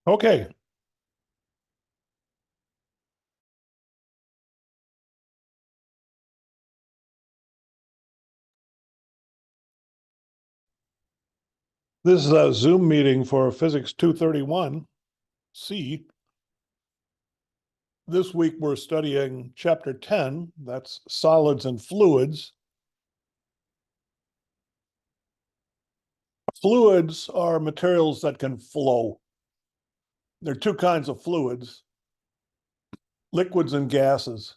Okay. This is a Zoom meeting for Physics 231C. This week we're studying Chapter 10, that's solids and fluids. Fluids are materials that can flow. There are two kinds of fluids, liquids and gases.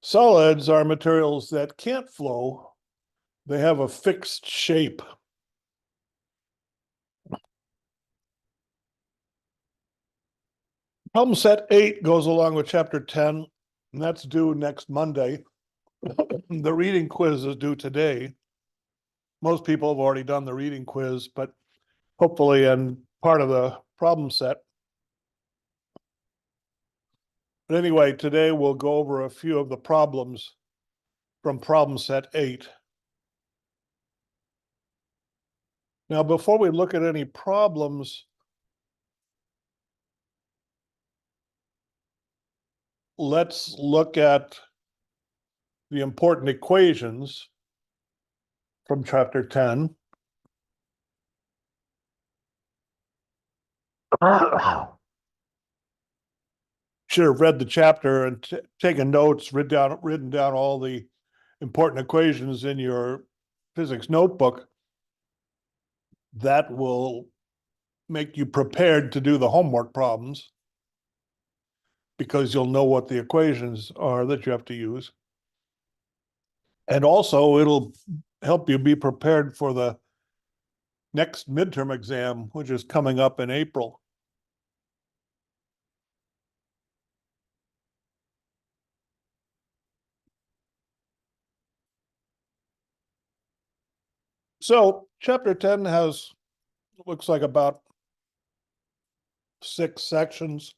Solids are materials that can't flow. They have a fixed shape. Problem set 8 goes along with Chapter 10, and that's due next Monday. The reading quiz is due today. Most people have already done the reading quiz, but hopefully in part of the problem set. But anyway, today we'll go over a few of the problems from problem set 8. Now, before we look at any problems, let's look at the important equations from chapter 10. Should have read the chapter and taken notes, written down all the important equations in your physics notebook. That will make you prepared to do the homework problems because you'll know what the equations are that you have to use. And also it'll help you be prepared for the next midterm exam, which is coming up in April. So chapter 10 has, looks like about 6 sections.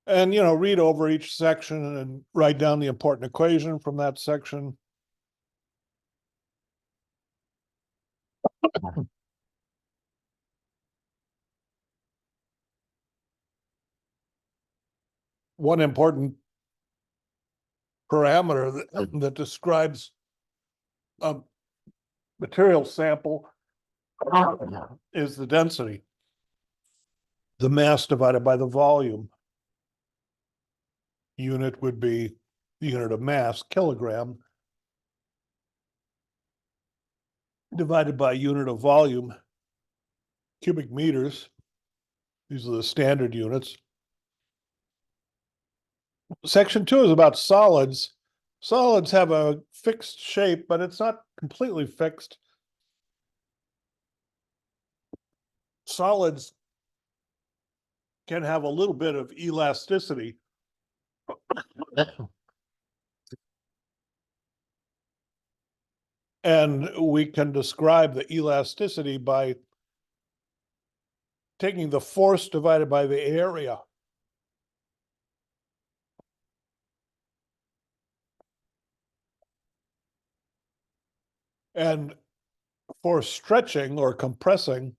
And, read over each section and write down the important equation from that section. One important parameter that describes a material sample is the density, the mass divided by the volume. Unit would be the unit of mass, kilogram, divided by unit of volume, cubic meters. These are the standard units. Section 2 is about solids. Solids have a fixed shape, but it's not completely fixed. Solids can have a little bit of elasticity. And we can describe the elasticity by taking the force divided by the area. And for stretching or compressing,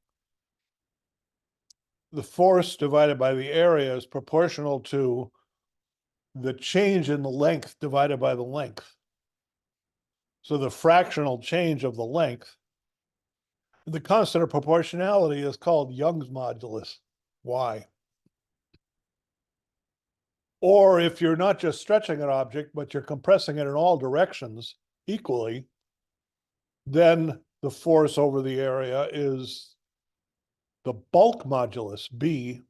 the force divided by the area is proportional to the change in the length divided by the length. So the fractional change of the length. The constant of proportionality is called Young's modulus, Y. Or if you're not just stretching an object, but you're compressing it in all directions equally, then the force over the area is the bulk modulus, B,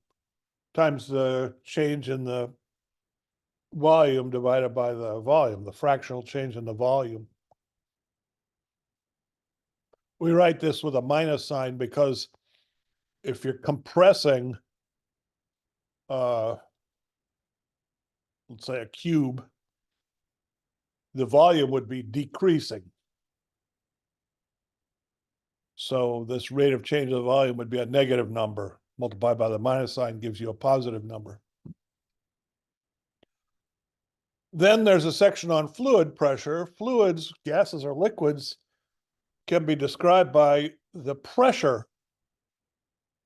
times the change in the volume divided by the volume, the fractional change in the volume. We write this with a minus sign because if you're compressing, let's say a cube, the volume would be decreasing. So this rate of change of the volume would be a negative number. Multiplied by the minus sign gives you a positive number. Then there's a section on fluid pressure. Fluids, gases or liquids, can be described by the pressure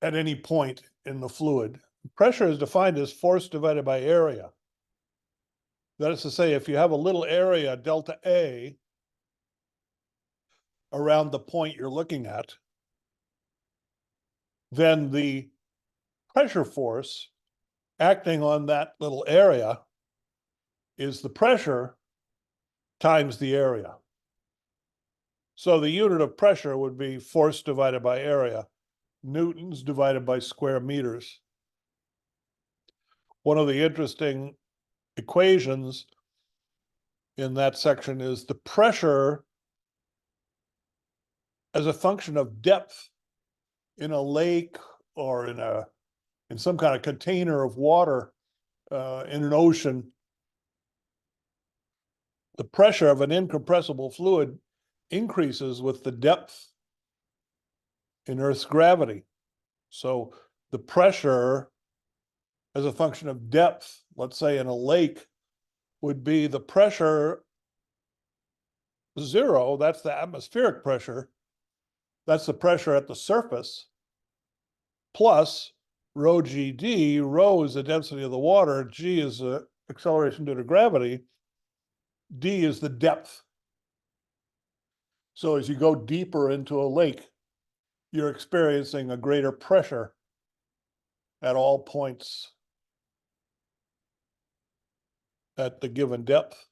at any point in the fluid. Pressure is defined as force divided by area. That is to say, if you have a little area, delta A, around the point you're looking at, then the pressure force acting on that little area is the pressure times the area. So the unit of pressure would be force divided by area, newtons divided by square meters. One of the interesting equations in that section is the pressure as a function of depth in a lake or in some kind of container of water in an ocean. The pressure of an incompressible fluid increases with the depth in Earth's gravity. So the pressure as a function of depth, let's say in a lake, would be the pressure 0, that's the atmospheric pressure, that's the pressure at the surface, plus rho GD. Rho is the density of the water, G is the acceleration due to gravity, D is the depth. So as you go deeper into a lake, you're experiencing a greater pressure at all points at the given depth.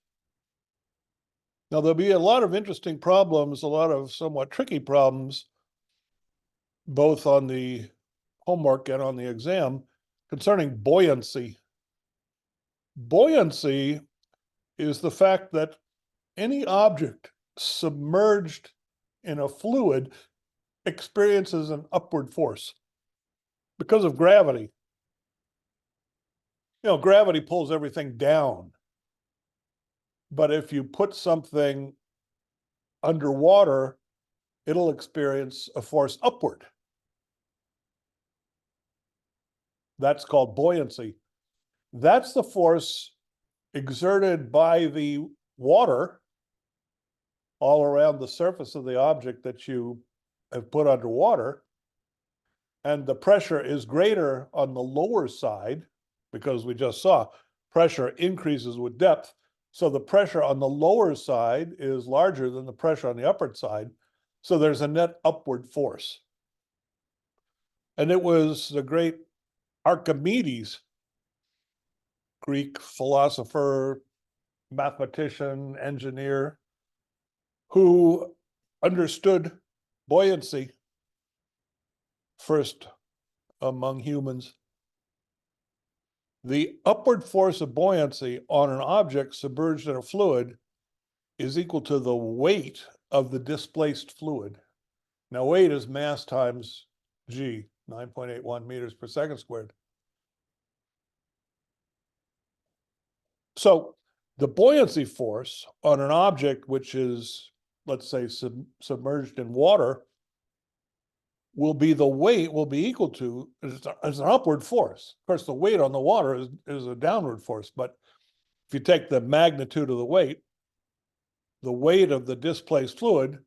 Now, there'll be a lot of interesting problems, a lot of somewhat tricky problems, both on the homework and on the exam, concerning buoyancy. Buoyancy is the fact that any object submerged in a fluid experiences an upward force because of gravity. You know, gravity pulls everything down. But if you put something underwater, it'll experience a force upward. That's called buoyancy. That's the force exerted by the water all around the surface of the object that you have put underwater. And the pressure is greater on the lower side because we just saw pressure increases with depth. So the pressure on the lower side is larger than the pressure on the upper side. So there's a net upward force. And it was the great Archimedes, Greek philosopher, mathematician, engineer, who understood buoyancy first among humans. The upward force of buoyancy on an object submerged in a fluid is equal to the weight of the displaced fluid. Now, weight is mass times g, 9.81 meters per second squared. So the buoyancy force on an object which is, let's say, submerged in water will be the weight will be equal to, as an upward force. Of course, the weight on the water is a downward force, but if you take the magnitude of the weight of the displaced fluid,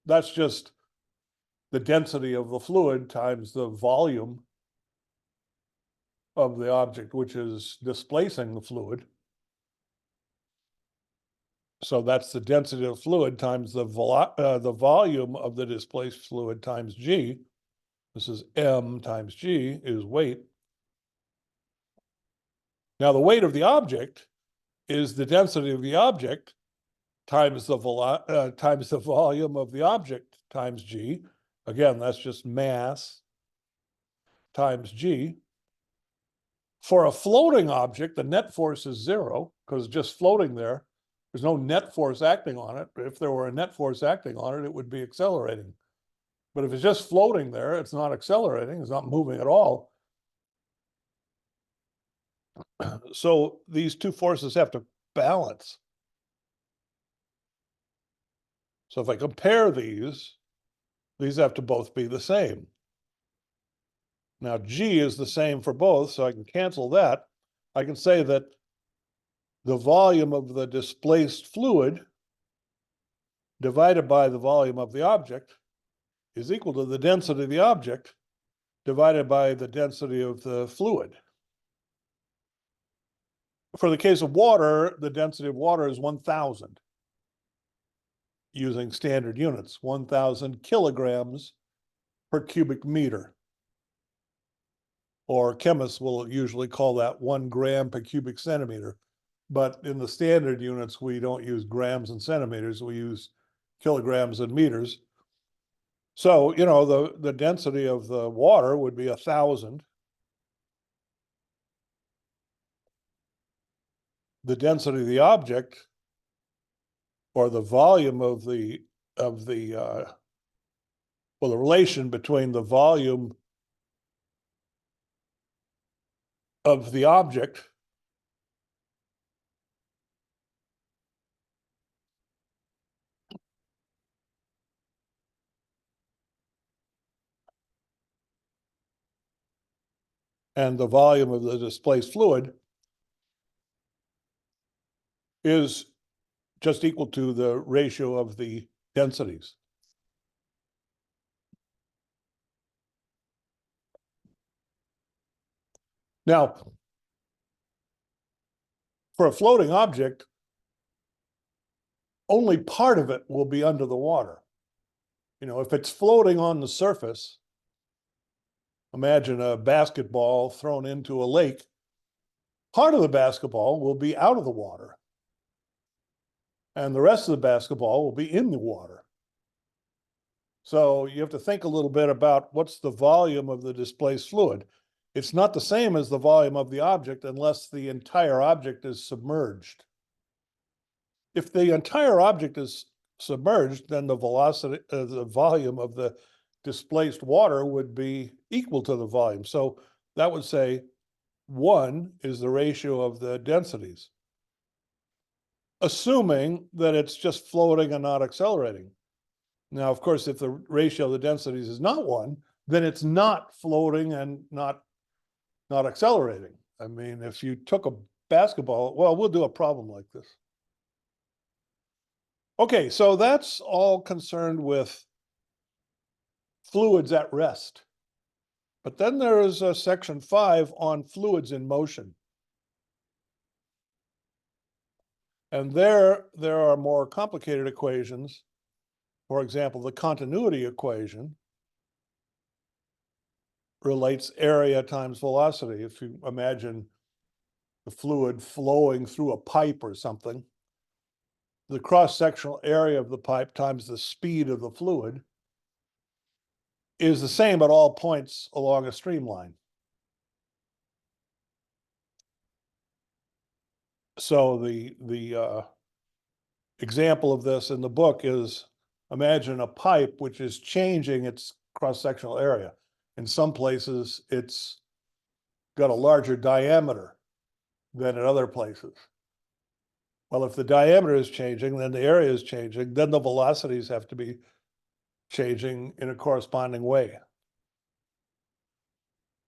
that's just the density of the fluid times the volume of the object which is displacing the fluid. So that's the density of the fluid times the volume of the displaced fluid times g. This is m times g is weight. Now the weight of the object is the density of the object times the volume of the object times g. Again, that's just mass times g. For a floating object, the net force is 0 because it's just floating there. There's no net force acting on it. But if there were a net force acting on it, it would be accelerating. But if it's just floating there, it's not accelerating, it's not moving at all. So these two forces have to balance. So if I compare these have to both be the same. Now G is the same for both, so I can cancel that. I can say that the volume of the displaced fluid divided by the volume of the object is equal to the density of the object divided by the density of the fluid. For the case of water, the density of water is 1,000 using standard units, 1,000 kilograms per cubic meter. Or chemists will usually call that 1 gram per cubic centimeter. But in the standard units, we don't use grams and centimeters, we use kilograms and meters. So, you know, the density of the water would be 1,000. The density of the object, or the volume of the well, the relation between the volume of the object and the volume of the displaced fluid is just equal to the ratio of the densities. Now, for a floating object, only part of it will be under the water. You know, if it's floating on the surface, imagine a basketball thrown into a lake, part of the basketball will be out of the water, and the rest of the basketball will be in the water. So you have to think a little bit about what's the volume of the displaced fluid. It's not the same as the volume of the object unless the entire object is submerged. If the entire object is submerged, then the velocity, the volume of the displaced water would be equal to the volume. So that would say 1 is the ratio of the densities, assuming that it's just floating and not accelerating. Now, of course, if the ratio of the densities is not 1, then it's not floating and not accelerating. I mean, if you took a basketball, well, we'll do a problem like this. Okay, so that's all concerned with fluids at rest. But then there is a section 5 on fluids in motion. And there are more complicated equations. For example, the continuity equation relates area times velocity. If you imagine the fluid flowing through a pipe or something, the cross-sectional area of the pipe times the speed of the fluid is the same at all points along a streamline. So the example of this in the book is, imagine a pipe which is changing its cross-sectional area. In some places, it's got a larger diameter than in other places. Well, if the diameter is changing, then the area is changing, then the velocities have to be changing in a corresponding way.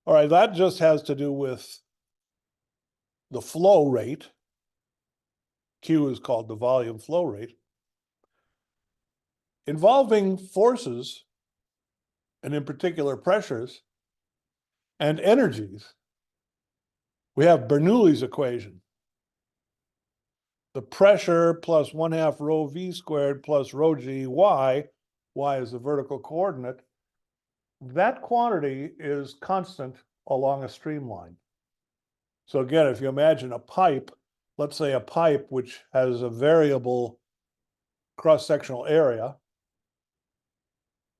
All right, that just has to do with the flow rate. Q is called the volume flow rate. Involving forces, and in particular pressures, and energies, we have Bernoulli's equation. The pressure plus 1/2 rho v squared plus rho g y, y is the vertical coordinate, that quantity is constant along a streamline. So again, if you imagine a pipe, let's say a pipe which has a variable cross-sectional area,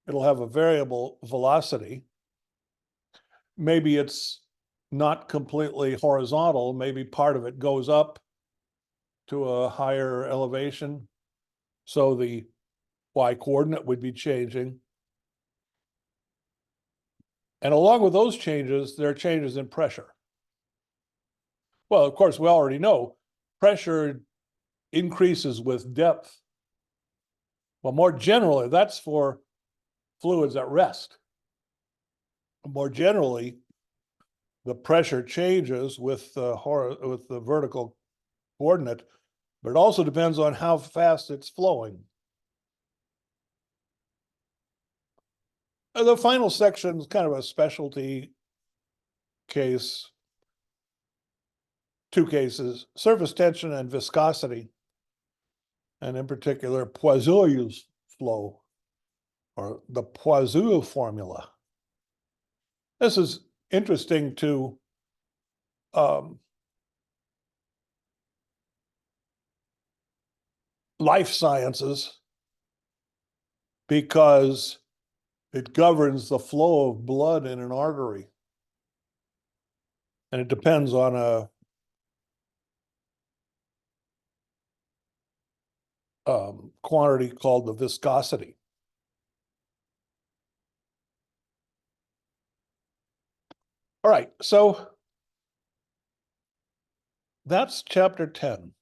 it'll have a variable velocity. Maybe it's not completely horizontal, maybe part of it goes up to a higher elevation. So the y coordinate would be changing. And along with those changes, there are changes in pressure. Well, of course, we already know pressure increases with depth. Well, more generally, that's for fluids at rest. More generally, the pressure changes with the vertical coordinate, but it also depends on how fast it's flowing. The final section is kind of a specialty case. Two cases, surface tension and viscosity, and in particular, Poiseuille's flow, or the Poiseuille formula. This is interesting to life sciences because it governs the flow of blood in an artery. And it depends on a quantity called the viscosity. All right, so that's chapter 10.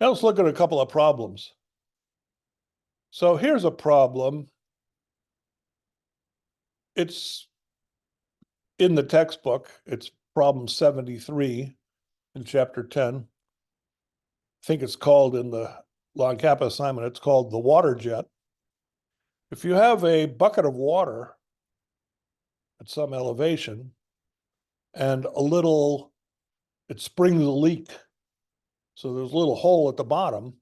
Now let's look at a couple of problems. So here's a problem. It's in the textbook. It's problem 73 in chapter 10. I think it's called in the long cap assignment, it's called the water jet. If you have a bucket of water at some elevation and it springs a leak. So there's a little hole at the bottom.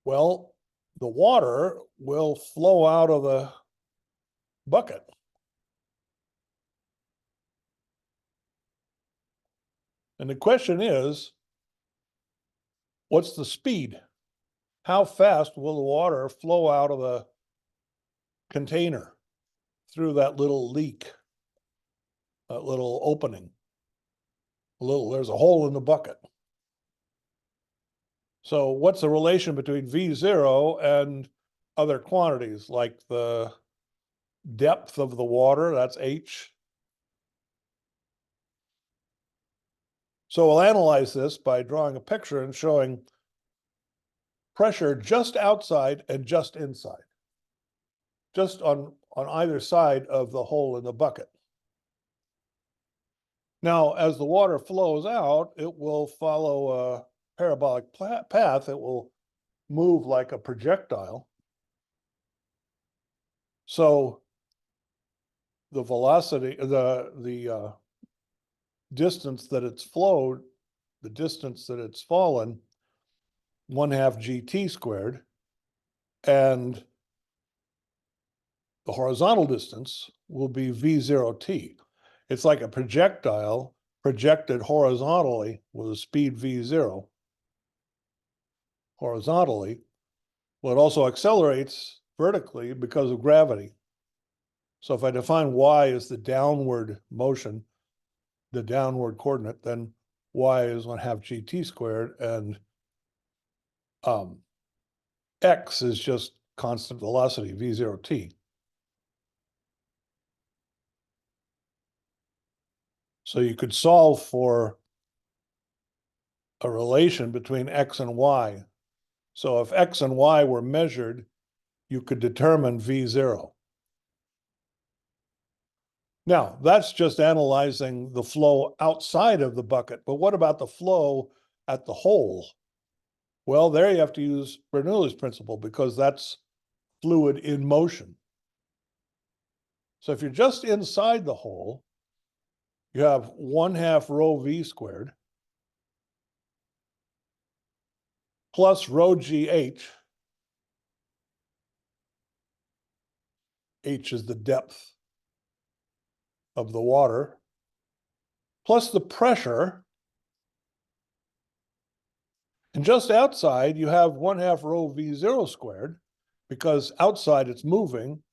Well, the water will flow out of the bucket. And the question is, what's the speed? How fast will the water flow out of the container through that little leak, that little opening? There's a hole in the bucket. So what's the relation between V0 and other quantities like the depth of the water, that's H. So we'll analyze this by drawing a picture and showing pressure just outside and just inside, just on either side of the hole in the bucket. Now, as the water flows out, it will follow a parabolic path. It will move like a projectile. So the velocity, the distance that it's flowed, the distance that it's fallen, 1/2 GT squared, and the horizontal distance will be V0T. It's like a projectile projected horizontally with a speed V0 horizontally. Well, it also accelerates vertically because of gravity. So if I define y as the downward motion, the downward coordinate, then y is 1/2 GT squared, and x is just constant velocity, V0T. So you could solve for a relation between x and y. So if x and y were measured, you could determine V0. Now, that's just analyzing the flow outside of the bucket, but what about the flow at the hole? Well, there you have to use Bernoulli's principle because that's fluid in motion. So if you're just inside the hole, you have 1/2 rho V squared plus rho GH. H is the depth of the water, plus the pressure. And just outside, you have 1/2 rho V0 squared, because outside it's moving,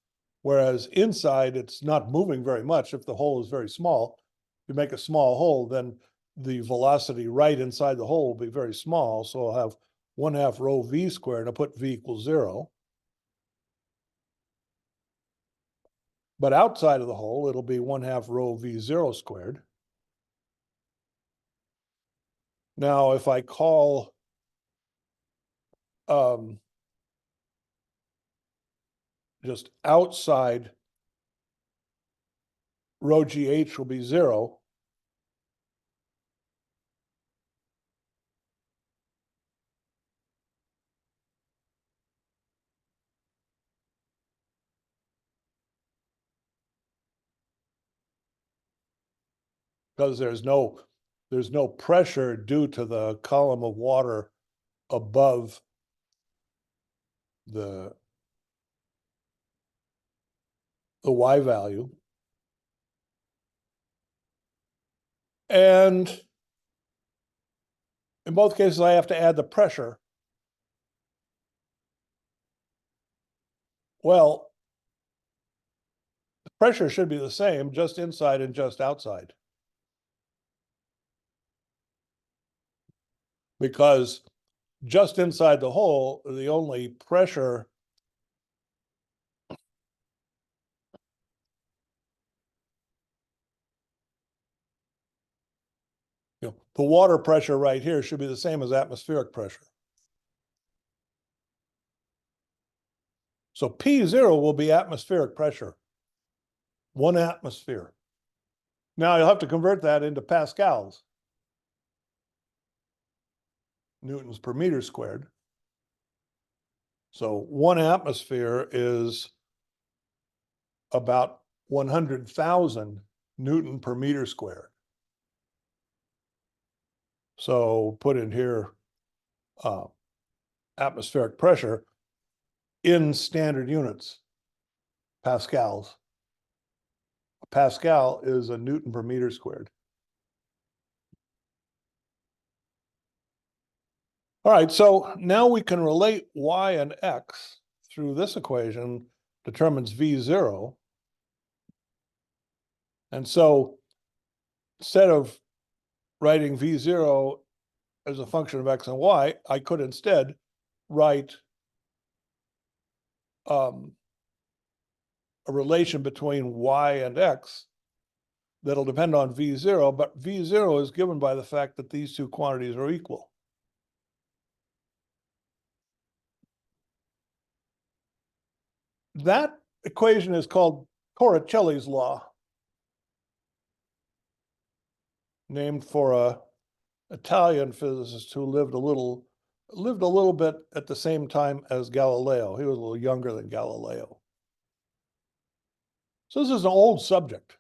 whereas inside it's not moving very much. If the hole is very small, if you make a small hole, then the velocity right inside the hole will be very small. So I'll have 1/2 rho V squared, and I'll put V equals 0. But outside of the hole, it'll be 1/2 rho V0 squared. Now, if I call just outside, rho GH will be 0. because there's no pressure due to the column of water above the Y value. And in both cases, I have to add the pressure. Well, the pressure should be the same, just inside and just outside. Because just inside the hole, the only pressure the water pressure right here should be the same as atmospheric pressure. So P0 will be atmospheric pressure, 1 atmosphere. Now you'll have to convert that into pascals, newtons per meter squared. So 1 atmosphere is about 100,000 Newton per meter squared. So put in here atmospheric pressure in standard units, pascals. A pascal is a Newton per meter squared. All right, so now we can relate y and x through this equation determines V0. And so instead of writing V0 as a function of x and y, I could instead write a relation between y and x that'll depend on V0, but V0 is given by the fact that these two quantities are equal. That equation is called Torricelli's law, named for a Italian physicist who lived a little bit at the same time as Galileo. He was a little younger than Galileo. So this is an old subject.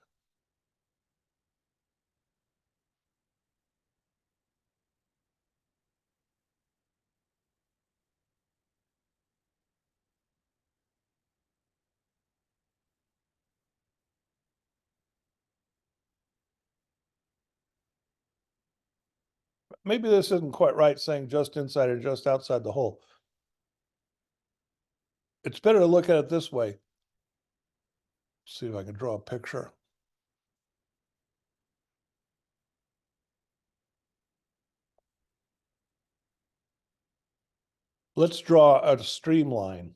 Maybe this isn't quite right, saying just inside or just outside the hole. It's better to look at it this way. Let's see if I can draw a picture. Let's draw a streamline.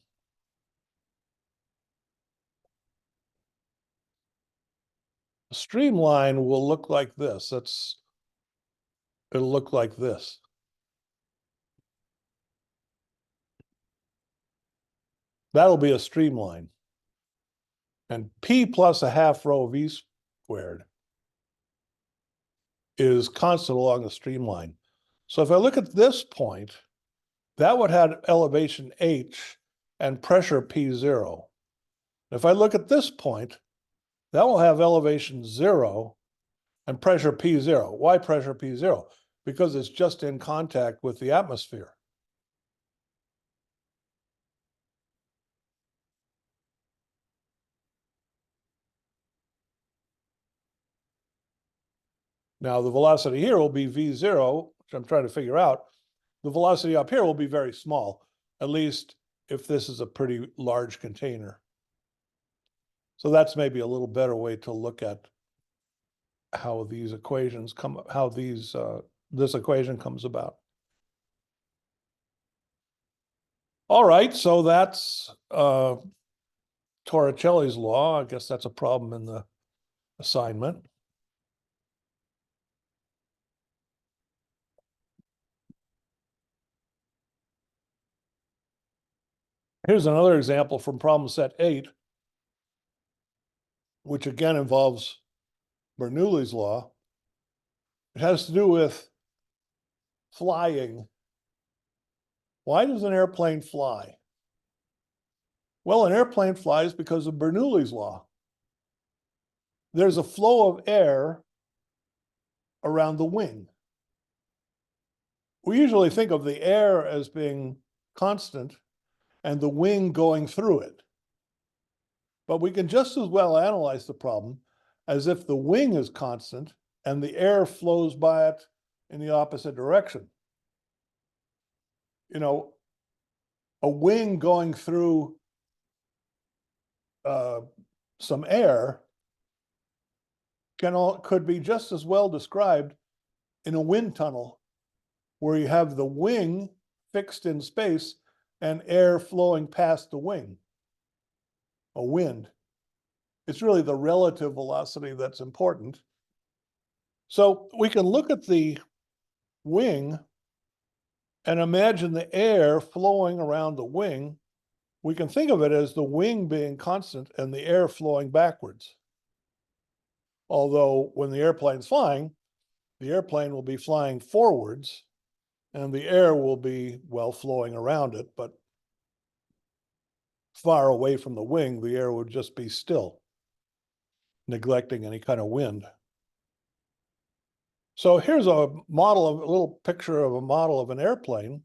A streamline will look like this. It'll look like this. That'll be a streamline. And P plus a half rho V squared is constant along the streamline. So if I look at this point, that would have elevation H and pressure P0. If I look at this point, that will have elevation 0 and pressure P0. Why pressure P0? Because it's just in contact with the atmosphere. Now the velocity here will be V0, which I'm trying to figure out. The velocity up here will be very small, at least if this is a pretty large container. So that's maybe a little better way to look at how these equations come, how this equation comes about. All right, so that's Torricelli's law. I guess that's a problem in the assignment. Here's another example from problem set 8, which again involves Bernoulli's law. It has to do with flying. Why does an airplane fly? Well, an airplane flies because of Bernoulli's law. There's a flow of air around the wing. We usually think of the air as being constant and the wing going through it. But we can just as well analyze the problem as if the wing is constant and the air flows by it in the opposite direction. You know, a wing going through some air could be just as well described in a wind tunnel, where you have the wing fixed in space and air flowing past the wing, a wind. It's really the relative velocity that's important. So we can look at the wing and imagine the air flowing around the wing. We can think of it as the wing being constant and the air flowing backwards. Although when the airplane's flying, the airplane will be flying forwards and the air will be, well, flowing around it, but far away from the wing, the air would just be still, neglecting any kind of wind. So here's a little picture of a model of an airplane.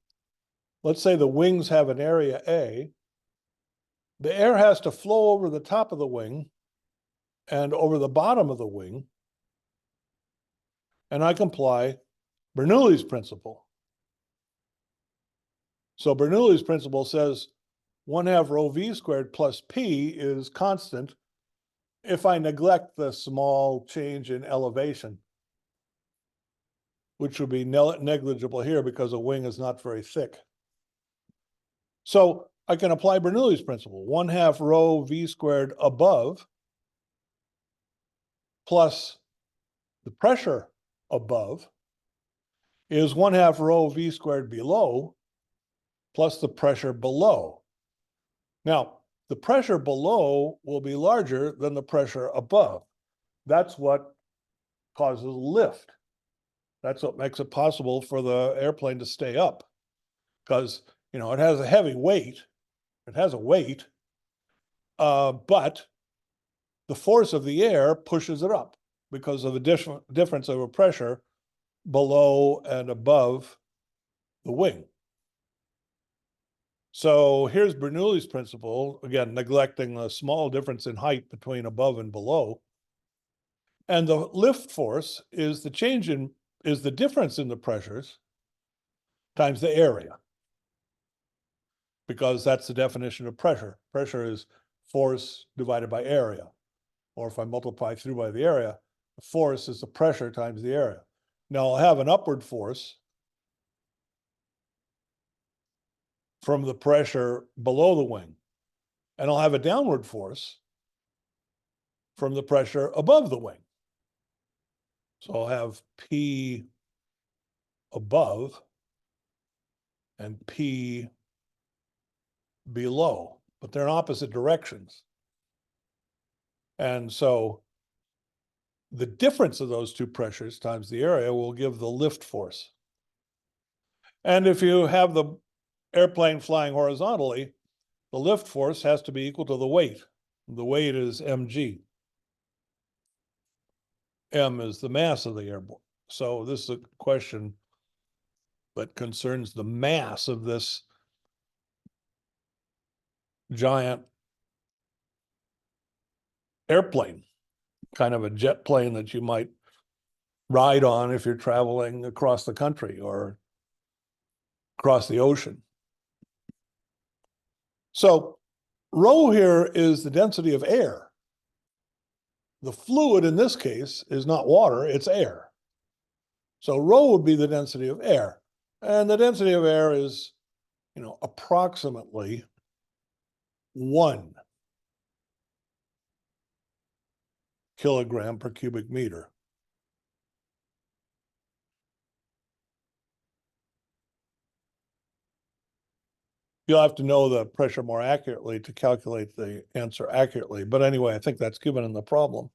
Let's say the wings have an area A. The air has to flow over the top of the wing and over the bottom of the wing. And I can apply Bernoulli's principle. So Bernoulli's principle says 1/2 rho v squared plus p is constant if I neglect the small change in elevation, which would be negligible here because a wing is not very thick. So I can apply Bernoulli's principle, 1/2 rho v squared above plus the pressure above is 1/2 rho v squared below plus the pressure below. Now, the pressure below will be larger than the pressure above. That's what causes lift. That's what makes it possible for the airplane to stay up, because, you know, it has a heavy weight. It has a weight, but the force of the air pushes it up because of the difference of a pressure below and above the wing. So here's Bernoulli's principle, again, neglecting the small difference in height between above and below. And the lift force is the difference in the pressures times the area, because that's the definition of pressure. Pressure is force divided by area. Or if I multiply through by the area, the force is the pressure times the area. Now I'll have an upward force from the pressure below the wing, and I'll have a downward force from the pressure above the wing. So I'll have P above and P below, but they're in opposite directions. And so the difference of those two pressures times the area will give the lift force. And if you have the airplane flying horizontally, the lift force has to be equal to the weight. The weight is mg. M is the mass of the airborne. So this is a question that concerns the mass of this giant airplane, kind of a jet plane that you might ride on if you're traveling across the country or across the ocean. So rho here is the density of air. The fluid in this case is not water, it's air. So rho would be the density of air. And the density of air is, you know, approximately 1 kilogram per cubic meter. You'll have to know the pressure more accurately to calculate the answer accurately. But anyway, I think that's given in the problem.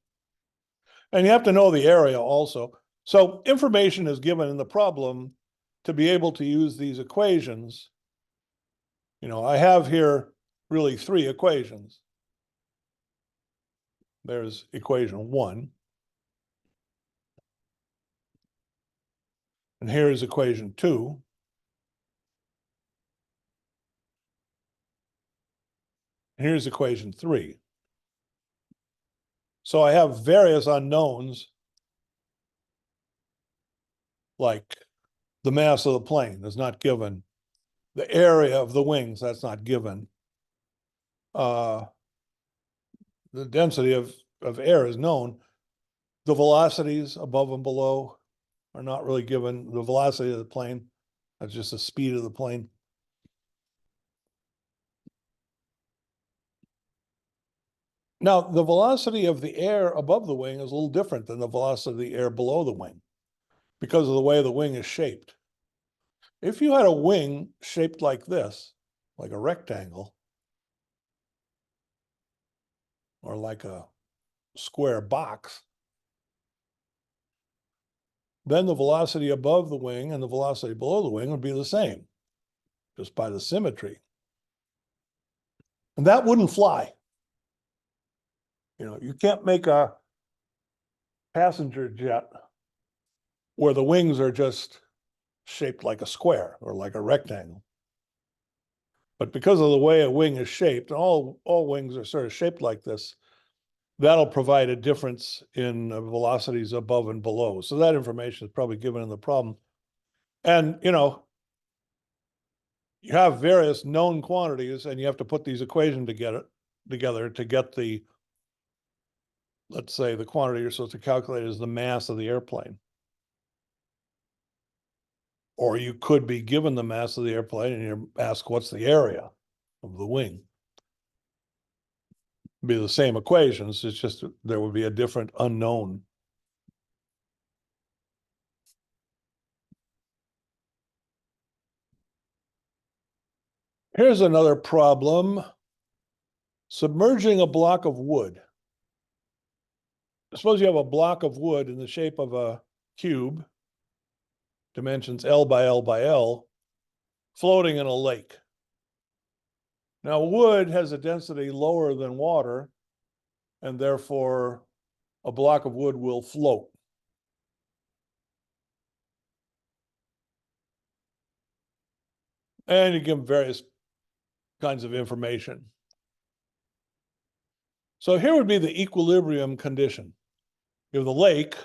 And you have to know the area also. So information is given in the problem to be able to use these equations. You know, I have here really 3 equations. There's equation 1. And here's equation 2. Here's equation 3. So I have various unknowns, like the mass of the plane is not given. The area of the wings, that's not given. The density of air is known. The velocities above and below are not really given. The velocity of the plane, that's just the speed of the plane. Now, the velocity of the air above the wing is a little different than the velocity of the air below the wing because of the way the wing is shaped. If you had a wing shaped like this, like a rectangle, or like a square box, then the velocity above the wing and the velocity below the wing would be the same, just by the symmetry. And that wouldn't fly. You know, you can't make a passenger jet where the wings are just shaped like a square or like a rectangle. But because of the way a wing is shaped, and all wings are sort of shaped like this, that'll provide a difference in velocities above and below. So that information is probably given in the problem. And, you know, you have various known quantities and you have to put these equations together to get the, let's say, the quantity you're supposed to calculate is the mass of the airplane. Or you could be given the mass of the airplane and you ask, what's the area of the wing? It'd be the same equations, it's just there would be a different unknown. Here's another problem. Submerging a block of wood. Suppose you have a block of wood in the shape of a cube, dimensions L by L by L, floating in a lake. Now, wood has a density lower than water, and therefore a block of wood will float. And you give various kinds of information. So here would be the equilibrium condition. You have the lake,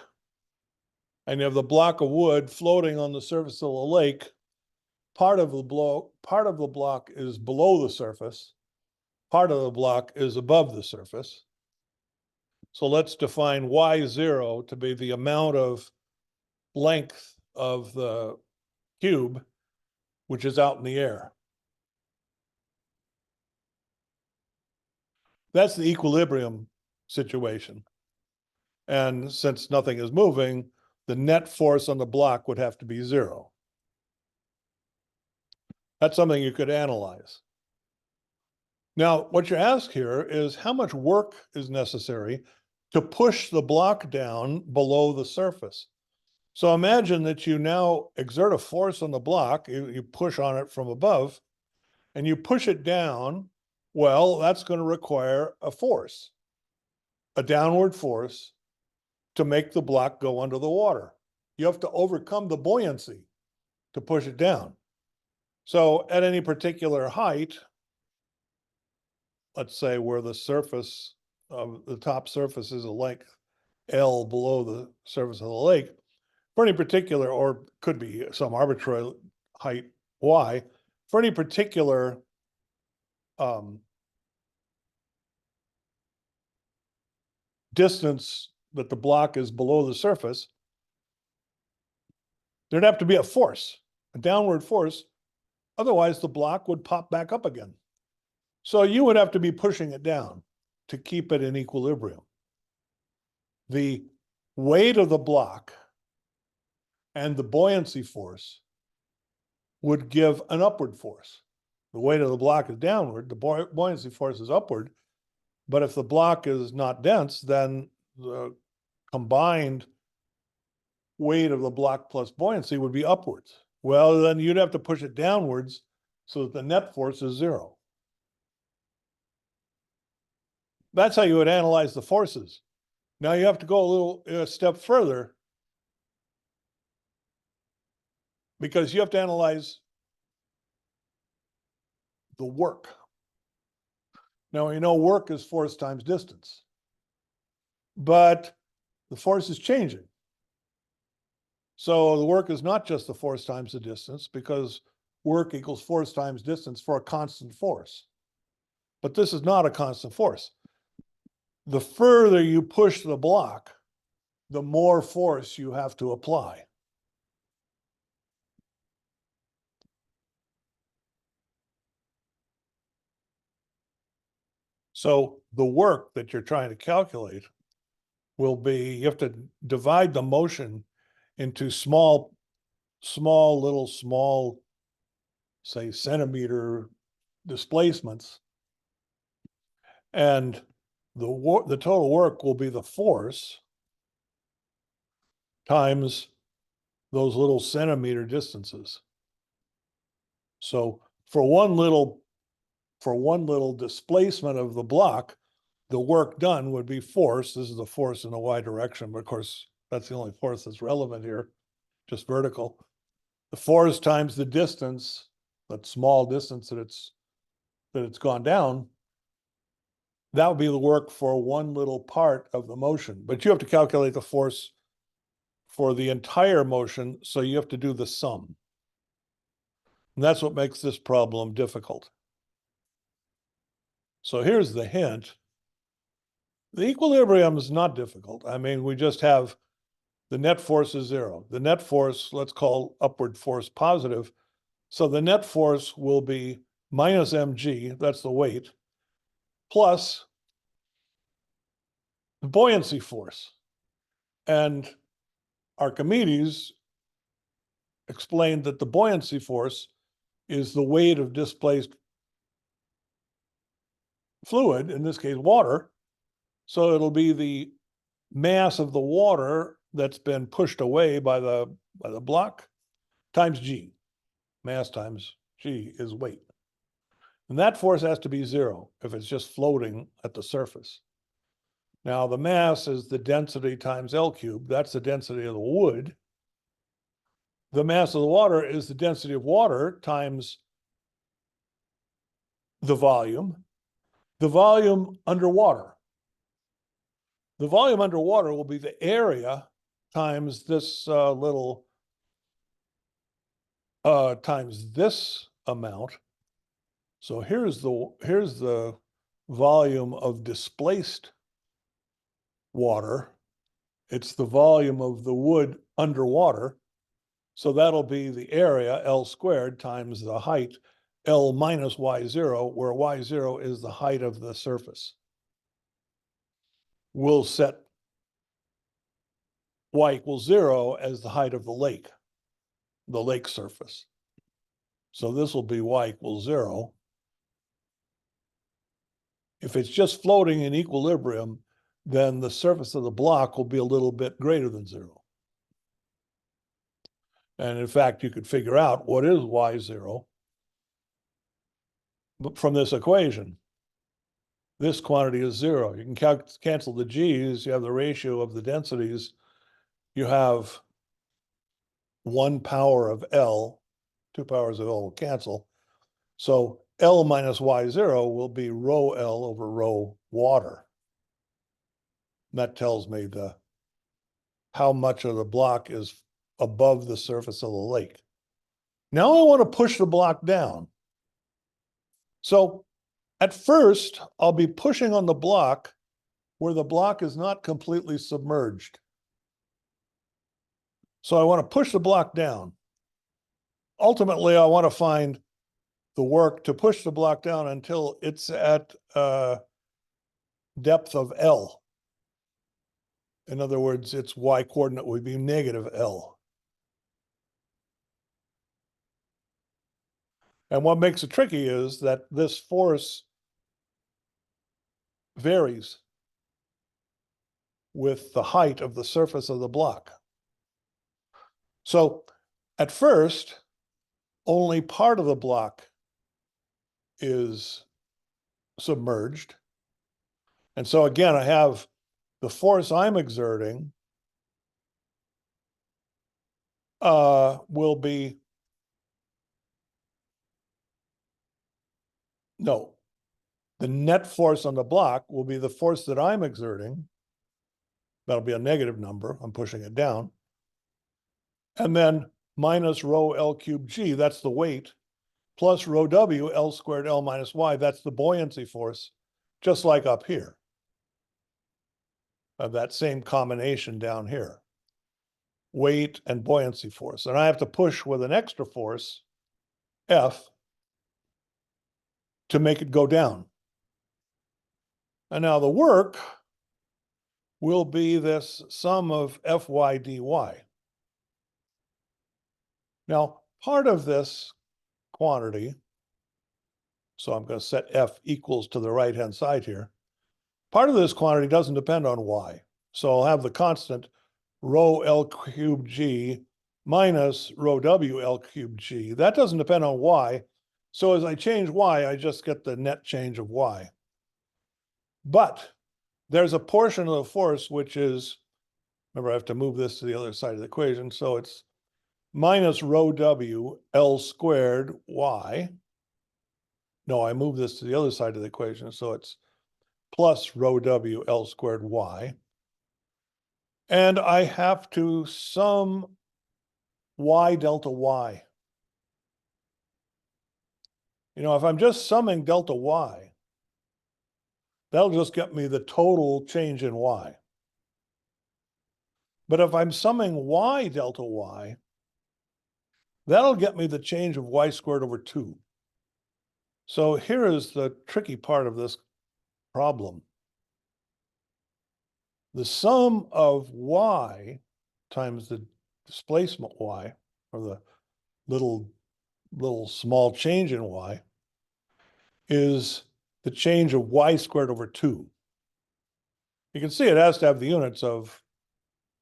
and you have the block of wood floating on the surface of the lake. Part of the block is below the surface. Part of the block is above the surface. So let's define y0 to be the amount of length of the cube, which is out in the air. That's the equilibrium situation. And since nothing is moving, the net force on the block would have to be 0. That's something you could analyze. Now, what you ask here is how much work is necessary to push the block down below the surface. So imagine that you now exert a force on the block, you push on it from above, and you push it down. Well, that's going to require a force, a downward force, to make the block go under the water. You have to overcome the buoyancy to push it down. So at any particular height, let's say where the surface of the top surface is a length L below the surface of the lake, for any particular, or could be some arbitrary height Y, for any particular distance that the block is below the surface, there'd have to be a force, a downward force. Otherwise, the block would pop back up again. So you would have to be pushing it down to keep it in equilibrium. The weight of the block and the buoyancy force would give an upward force. The weight of the block is downward, the buoyancy force is upward. But if the block is not dense, then the combined weight of the block plus buoyancy would be upwards. Well, then you'd have to push it downwards so that the net force is 0. That's how you would analyze the forces. Now you have to go a step further. because you have to analyze the work. Now, we know work is force times distance, but the force is changing. So the work is not just the force times the distance, because work equals force times distance for a constant force. But this is not a constant force. The further you push the block, the more force you have to apply. So the work that you're trying to calculate will be, you have to divide the motion into small, say, centimeter displacements. And the total work will be the force times those little centimeter distances. So for one little displacement of the block, the work done would be force. This is the force in the y direction, but of course, that's the only force that's relevant here, just vertical. The force times the distance, that small distance that it's gone down, that would be the work for one little part of the motion. But you have to calculate the force for the entire motion, so you have to do the sum. And that's what makes this problem difficult. So here's the hint. The equilibrium is not difficult. I mean, we just have the net force is zero. The net force, let's call upward force positive. So the net force will be minus mg, that's the weight, plus the buoyancy force. And Archimedes explained that the buoyancy force is the weight of displaced fluid, in this case water. So it'll be the mass of the water that's been pushed away by the block times g. Mass times g is weight. And that force has to be zero if it's just floating at the surface. Now the mass is the density times L cubed. That's the density of the wood. The mass of the water is the density of water times the volume underwater. The volume underwater will be the area times this times this amount. So here's the volume of displaced water. It's the volume of the wood underwater. So that'll be the area, L squared, times the height, L minus y0, where y0 is the height of the surface. We'll set y equals 0 as the height of the lake surface. So this will be y equals 0. If it's just floating in equilibrium, then the surface of the block will be a little bit greater than 0. And in fact, you could figure out what is y0 from this equation. This quantity is 0. You can cancel the g's. You have the ratio of the densities. You have 1 power of L, 2 powers of L will cancel. So L minus y0 will be rho L over rho water. And that tells me how much of the block is above the surface of the lake. Now I want to push the block down. So at first, I'll be pushing on the block where the block is not completely submerged. So I want to push the block down. Ultimately, I want to find the work to push the block down until it's at depth of L. In other words, its y coordinate would be negative L. And what makes it tricky is that this force varies with the height of the surface of the block. So at first, only part of the block is submerged. And so again, I have the force I'm exerting will be No, the net force on the block will be the force that I'm exerting. That'll be a negative number. I'm pushing it down. And then minus rho L cubed G, that's the weight, plus rho W, L squared L minus Y, that's the buoyancy force, just like up here. Of that same combination down here. Weight and buoyancy force. And I have to push with an extra force, F, to make it go down. And now the work will be this sum of Fy dy. Now, part of this quantity, so I'm going to set F equals to the right-hand side here, part of this quantity doesn't depend on Y. So I'll have the constant rho L cubed G minus rho W L cubed G. That doesn't depend on Y. So as I change Y, I just get the net change of Y. But there's a portion of the force which is, remember I have to move this to the other side of the equation, so it's minus rho W L squared Y. No, I move this to the other side of the equation, so it's plus rho W L squared Y. And I have to sum Y delta Y. You know, if I'm just summing delta Y, that'll just get me the total change in Y. But if I'm summing Y delta Y, that'll get me the change of Y squared over 2. So here is the tricky part of this problem. The sum of Y times the displacement Y, or the little small change in Y, is the change of Y squared over 2. You can see it has to have the units of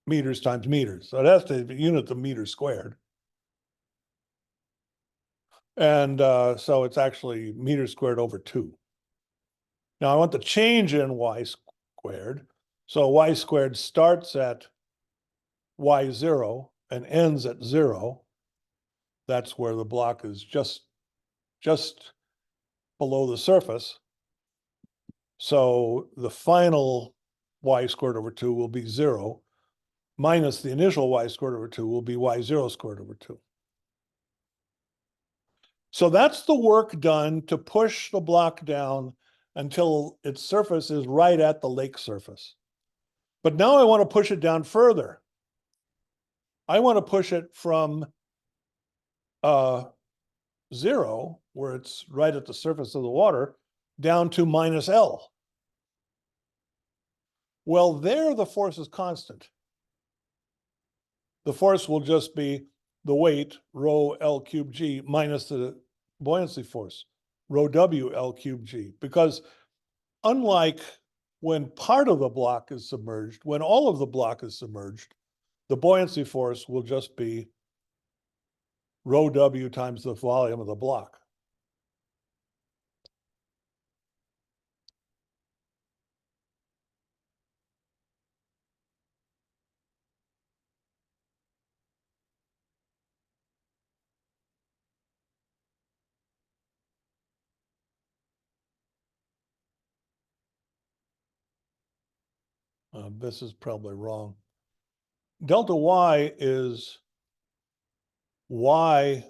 meters times meters. So it has to be unit of meters squared. And so it's actually meters squared over 2. Now I want the change in Y squared. So Y squared starts at Y0 and ends at 0. That's where the block is just below the surface. So the final Y squared over 2 will be 0, minus the initial Y squared over 2 will be Y0 squared over 2. So that's the work done to push the block down until its surface is right at the lake surface. But now I want to push it down further. I want to push it from 0, where it's right at the surface of the water, down to minus L. Well, there the force is constant. The force will just be the weight, rho L cubed G, minus the buoyancy force, rho W L cubed G. Because unlike when part of the block is submerged, when all of the block is submerged, the buoyancy force will just be rho W times the volume of the block. This is probably wrong. Delta Y is Y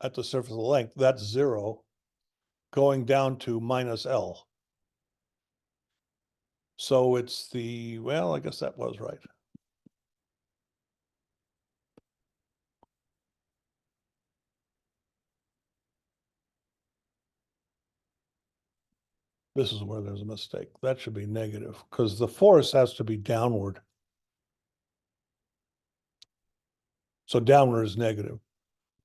at the surface of the length, that's 0, going down to minus L. So it's the, well, I guess that was right. This is where there's a mistake. That should be negative because the force has to be downward. So downward is negative.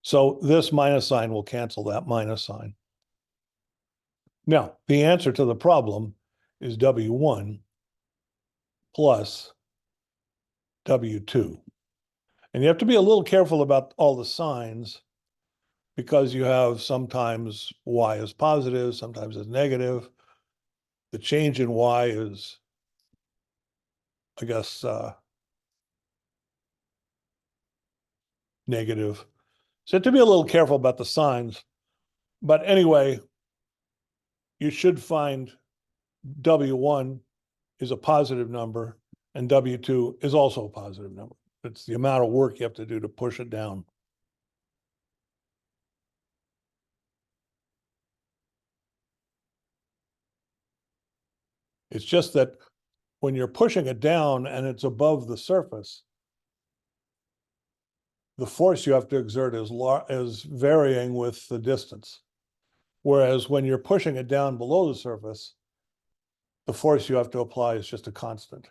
So this minus sign will cancel that minus sign. Now, the answer to the problem is W1 plus W2. And you have to be a little careful about all the signs because you have sometimes Y is positive, sometimes it's negative. The change in Y is, I guess, negative. So you have to be a little careful about the signs. But anyway, you should find W1 is a positive number and W2 is also a positive number. It's the amount of work you have to do to push it down. It's just that when you're pushing it down and it's above the surface, the force you have to exert is varying with the distance. Whereas when you're pushing it down below the surface, the force you have to apply is just a constant.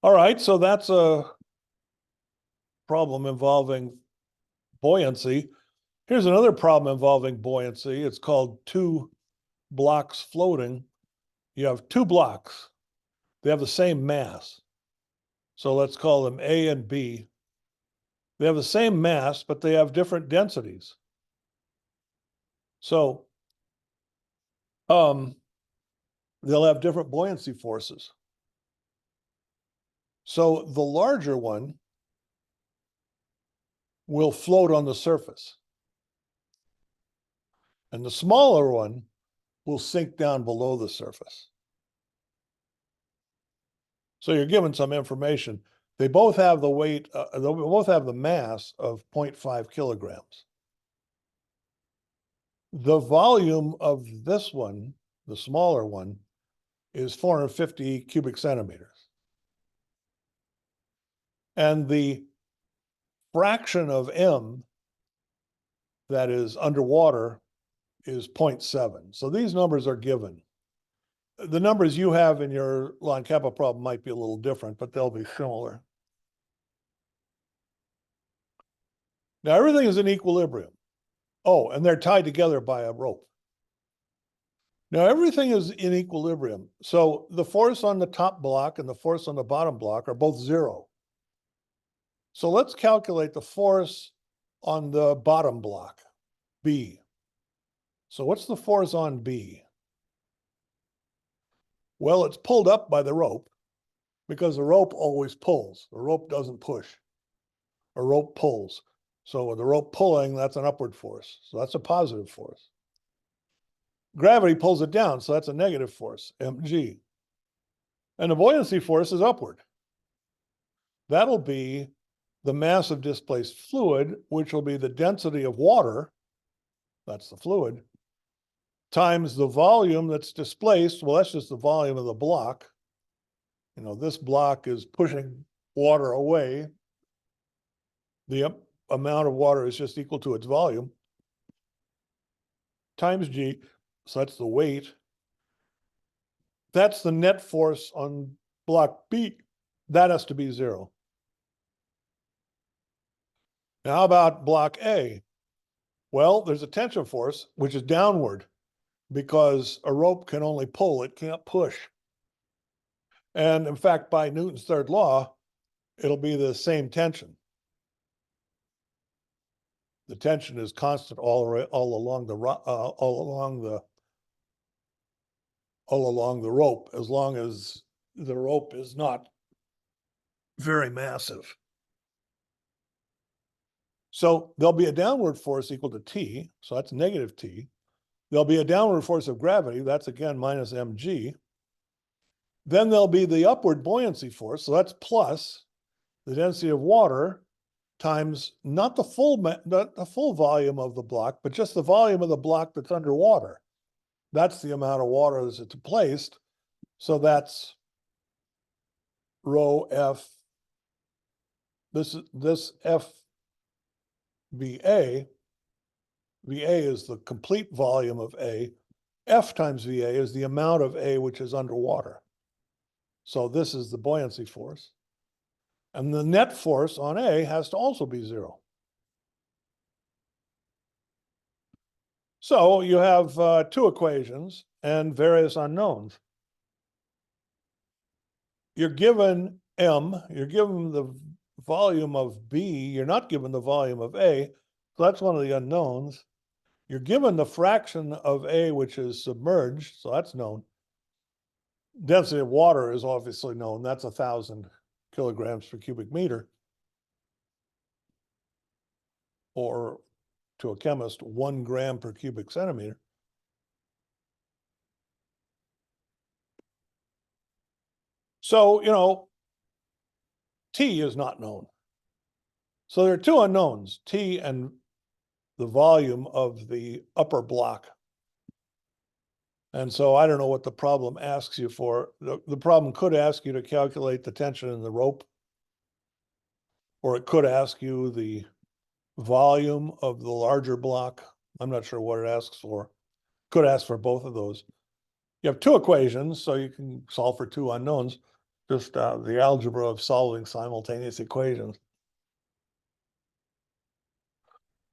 All right, so that's a problem involving buoyancy. Here's another problem involving buoyancy. It's called two blocks floating. You have two blocks. They have the same mass. So let's call them A and B. They have the same mass, but they have different densities. So they'll have different buoyancy forces. So the larger one will float on the surface. And the smaller one will sink down below the surface. So you're given some information. They both have the weight, they both have the mass of 0.5 kilograms. The volume of this one, the smaller one, is 450 cubic centimeters. And the fraction of M that is underwater is 0.7. So these numbers are given. The numbers you have in your line kappa problem might be a little different, but they'll be similar. Now everything is in equilibrium. Oh, and they're tied together by a rope. Now everything is in equilibrium. So the force on the top block and the force on the bottom block are both zero. So let's calculate the force on the bottom block, B. So what's the force on B? Well, it's pulled up by the rope because the rope always pulls. The rope doesn't push. A rope pulls. So with the rope pulling, that's an upward force. So that's a positive force. Gravity pulls it down, so that's a negative force, mg. And the buoyancy force is upward. That'll be the mass of displaced fluid, which will be the density of water, that's the fluid, times the volume that's displaced. Well, that's just the volume of the block. You know, this block is pushing water away. The amount of water is just equal to its volume times G. So that's the weight. That's the net force on block B. That has to be zero. Now, how about block A? Well, there's a tension force, which is downward, because a rope can only pull, it can't push. And in fact, by Newton's third law, it'll be the same tension. The tension is constant all along the rope, as long as the rope is not very massive. So there'll be a downward force equal to T, so that's negative T. There'll be a downward force of gravity, that's again minus mg. Then there'll be the upward buoyancy force, so that's plus the density of water times not the full volume of the block, but just the volume of the block that's underwater. That's the amount of water that's displaced. So that's rho F. This F VA. VA is the complete volume of A. F times VA is the amount of A which is underwater. So this is the buoyancy force. And the net force on A has to also be zero. So you have two equations and various unknowns. You're given M, you're given the volume of B, you're not given the volume of A, so that's one of the unknowns. You're given the fraction of A which is submerged, so that's known. Density of water is obviously known, that's 1,000 kilograms per cubic meter. Or to a chemist, 1 gram per cubic centimeter. So, you know, T is not known. So there are two unknowns, T and the volume of the upper block. And so I don't know what the problem asks you for. The problem could ask you to calculate the tension in the rope, or it could ask you the volume of the larger block. I'm not sure what it asks for. Could ask for both of those. You have two equations, so you can solve for two unknowns, just the algebra of solving simultaneous equations.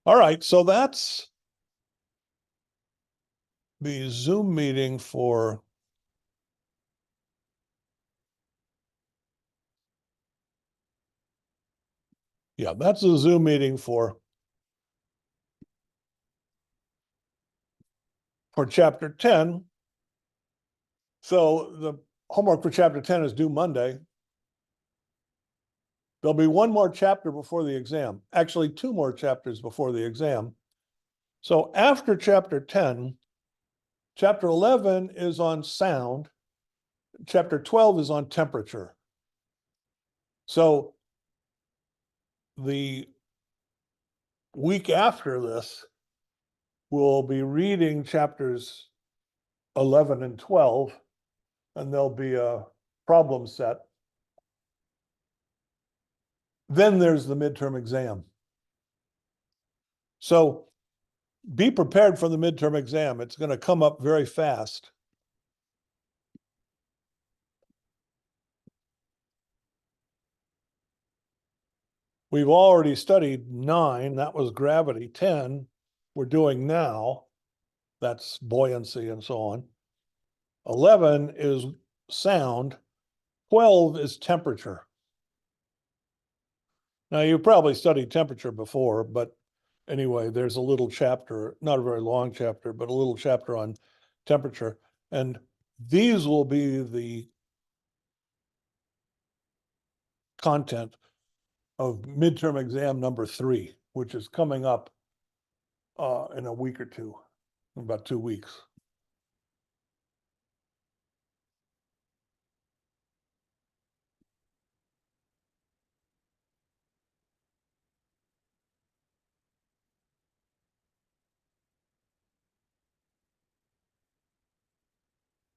All right, so that's the Zoom meeting for that's the Zoom meeting for chapter 10. So the homework for chapter 10 is due Monday. There'll be one more chapter before the exam, actually 2 more chapters before the exam. So after chapter 10, chapter 11 is on sound, chapter 12 is on temperature. So the week after this, we'll be reading chapters 11 and 12, and there'll be a problem set. Then there's the midterm exam. So be prepared for the midterm exam. It's going to come up very fast. We've already studied 9, that was gravity. 10, we're doing now, that's buoyancy and so on. 11 is sound. 12 is temperature. Now, you probably studied temperature before, but anyway, there's a little chapter, not a very long chapter, but a little chapter on temperature. And these will be the content of midterm exam number 3, which is coming up in a week or two, about 2 weeks.